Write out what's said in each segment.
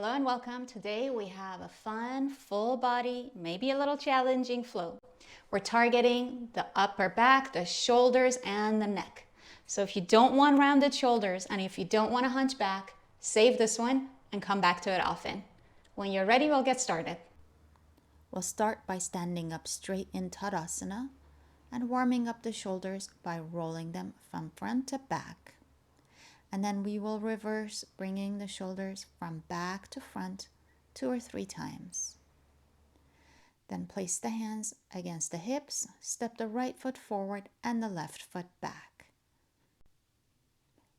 Hello and welcome. Today we have a fun, full body, maybe a little challenging flow. We're targeting the upper back, the shoulders, and the neck. So if you don't want rounded shoulders and if you don't want to hunch back, save this one and come back to it often. When you're ready, we'll get started. We'll start by standing up straight in Tadasana and warming up the shoulders by rolling them from front to back. And then we will reverse, bringing the shoulders from back to front 2 or 3 times. Then place the hands against the hips, step the right foot forward and the left foot back.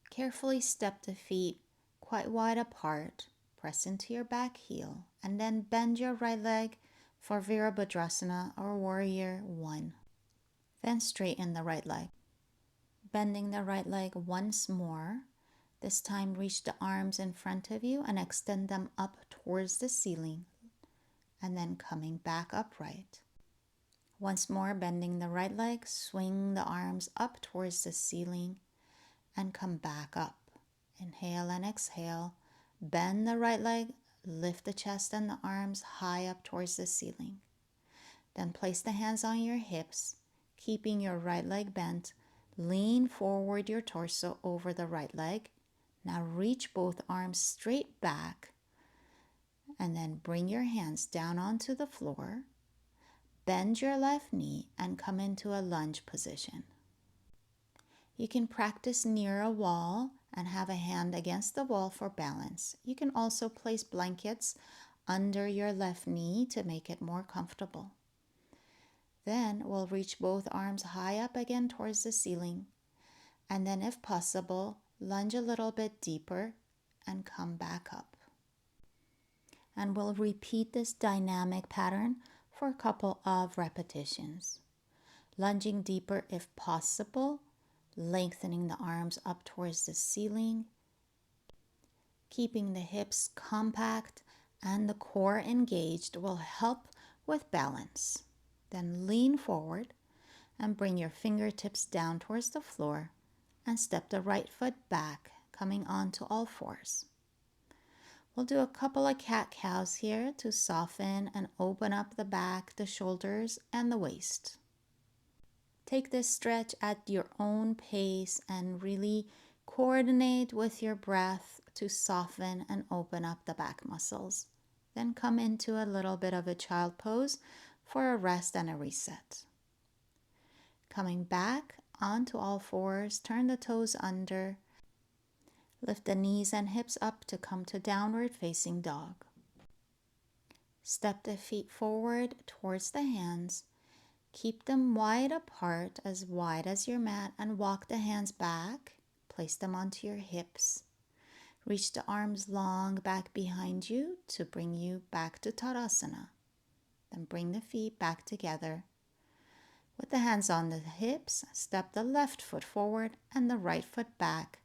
Carefully step the feet quite wide apart, press into your back heel, and then bend your right leg for Virabhadrasana or Warrior 1. Then straighten the right leg. Bending the right leg once more. This time reach the arms in front of you and extend them up towards the ceiling, and then coming back upright. Once more, bending the right leg, swing the arms up towards the ceiling and come back up. Inhale and exhale. Bend the right leg, lift the chest and the arms high up towards the ceiling. Then place the hands on your hips, keeping your right leg bent. Lean forward your torso over the right leg. Now reach both arms straight back and then bring your hands down onto the floor. Bend your left knee and come into a lunge position. You can practice near a wall and have a hand against the wall for balance. You can also place blankets under your left knee to make it more comfortable. Then we'll reach both arms high up again towards the ceiling, and then if possible, lunge a little bit deeper and come back up. And we'll repeat this dynamic pattern for a couple of repetitions. Lunging deeper if possible, lengthening the arms up towards the ceiling, keeping the hips compact and the core engaged will help with balance. Then lean forward and bring your fingertips down towards the floor and step the right foot back, coming onto all fours. We'll do a couple of cat-cows here to soften and open up the back, the shoulders, and the waist. Take this stretch at your own pace and really coordinate with your breath to soften and open up the back muscles. Then come into a little bit of a child pose for a rest and a reset. Coming back onto all fours, turn the toes under, lift the knees and hips up to come to downward facing dog. Step the feet forward towards the hands, keep them wide apart, as wide as your mat, and walk the hands back, place them onto your hips. Reach the arms long back behind you to bring you back to Tadasana. Then bring the feet back together. With the hands on the hips, step the left foot forward and the right foot back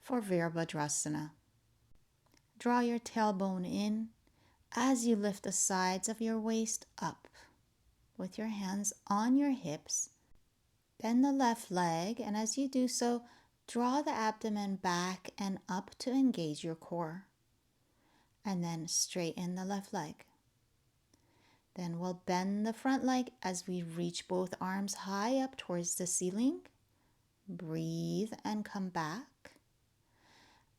for Virabhadrasana. Draw your tailbone in as you lift the sides of your waist up. With your hands on your hips, bend the left leg, and as you do so, draw the abdomen back and up to engage your core. And then straighten the left leg. Then we'll bend the front leg as we reach both arms high up towards the ceiling. Breathe and come back.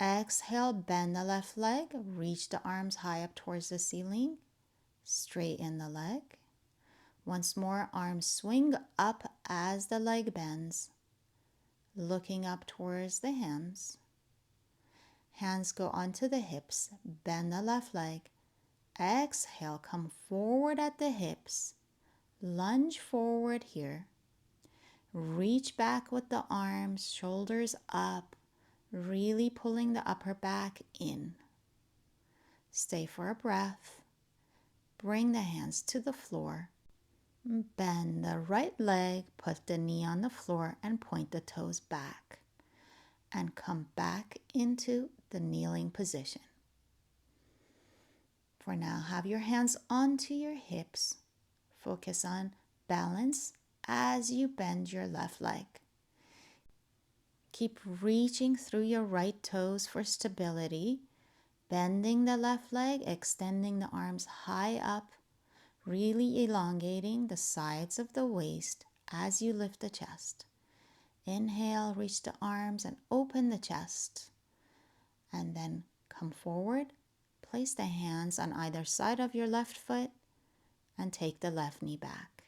Exhale, bend the left leg, reach the arms high up towards the ceiling. Straighten the leg. Once more, arms swing up as the leg bends, looking up towards the hands. Hands go onto the hips, bend the left leg. Exhale, come forward at the hips, lunge forward here, reach back with the arms, shoulders up, really pulling the upper back in. Stay for a breath, bring the hands to the floor, bend the right leg, put the knee on the floor and point the toes back, and come back into the kneeling position. For now, have your hands onto your hips. Focus on balance as you bend your left leg. Keep reaching through your right toes for stability Bending the left leg, extending the arms high up, really elongating the sides of the waist as you lift the chest. Inhale, reach the arms and open the chest. And then come forward, place the hands on either side of your left foot and take the left knee back.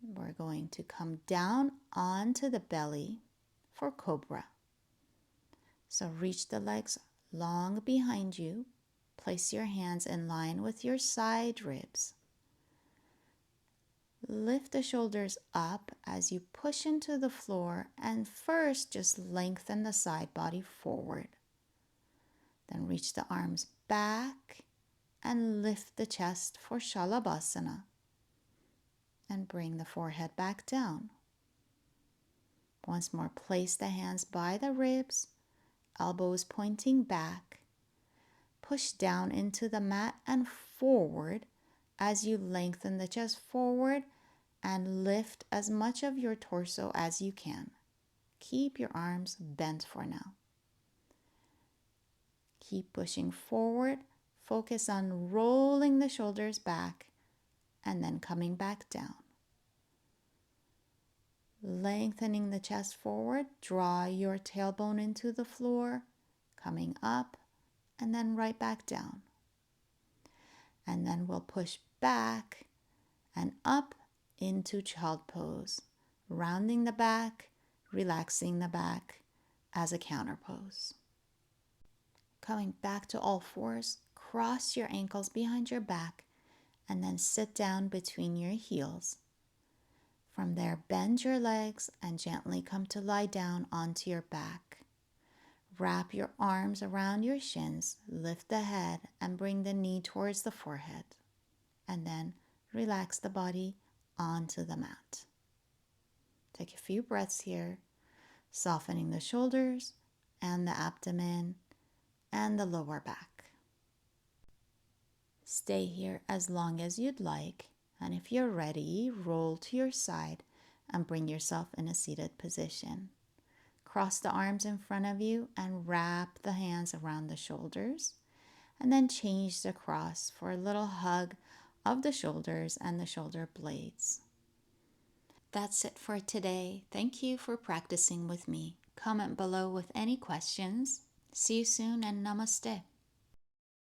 We're going to come down onto the belly for Cobra. So reach the legs long behind you. Place your hands in line with your side ribs. Lift the shoulders up as you push into the floor, and first just lengthen the side body forward. Then reach the arms back and lift the chest for Shalabhasana. And bring the forehead back down. Once more, place the hands by the ribs, elbows pointing back. Push down into the mat and forward as you lengthen the chest forward and lift as much of your torso as you can. Keep your arms bent for now. Keep pushing forward. Focus on rolling the shoulders back and then coming back down. Lengthening the chest forward, draw your tailbone into the floor, coming up and then right back down. And then we'll push back and up into child pose, rounding the back, relaxing the back as a counter pose. Coming back to all fours, cross your ankles behind your back and then sit down between your heels. From there, bend your legs and gently come to lie down onto your back. Wrap your arms around your shins, lift the head and bring the knee towards the forehead. And then relax the body onto the mat. Take a few breaths here, softening the shoulders and the abdomen and the lower back. Stay here as long as you'd like, and if you're ready, roll to your side and bring yourself in a seated position. Cross the arms in front of you and wrap the hands around the shoulders, and then change the cross for a little hug of the shoulders and the shoulder blades. That's it for today. Thank you for practicing with me. Comment below with any questions. See you soon and namaste.